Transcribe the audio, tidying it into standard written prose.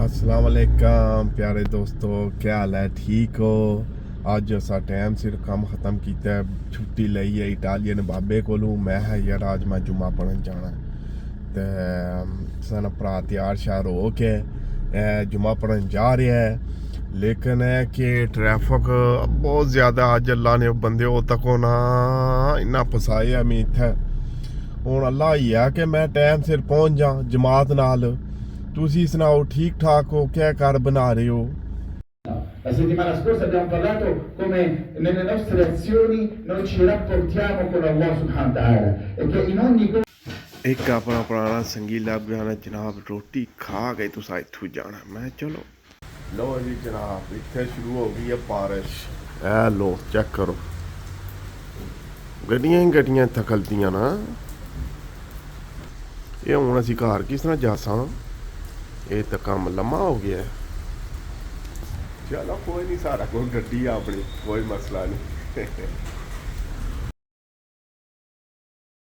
अस्सलाम वालेकुम प्यारे दोस्तों, क्या हाल है? ठीक हो? अज असा टाइम सिर काम ख़त्म किया, छुट्टी लई है इटालियन बाबे कोलू। मैं है यार आज मैं जुम्मा पढ़न जाना ते सन भरा तैयार श्यार हो के जुम्मा पढ़न जा रहा है। लेकिन है कि ट्रैफिक बहुत ज़्यादा अज अल्लाह ने बंदे हो तको ना इन्ना फसाया मैं इत्थै। हुण अल्लाह ही है कि मैं टाइम सिर पहुंच जा जमात नाल। तुसी सुनाओ, ठीक ठाक हो? क्या कर बना रहे हो? La settimana scorsa abbiamo parlato come nelle nostre azioni noi ci rapportiamo con Allah subhanahu wa ta'ala e che in ogni cosa एक अपना पुराना संगी लभ जाना जनाब, रोटी खा के तुसा इत्थू जाना। मैं चलो लो जी जनाब, इत्थे शुरू हो गई है बारिश। ए लो चेक करो, गड्डियां ही गड्डियां इत्थे खलदियां ना। ये हुण असीं घर किस तरह जासां? ये तो कम लम्मा हो गया है। चलो कोई नहीं, सारा कोई गड्डी है अपनी, कोई मसला नहीं।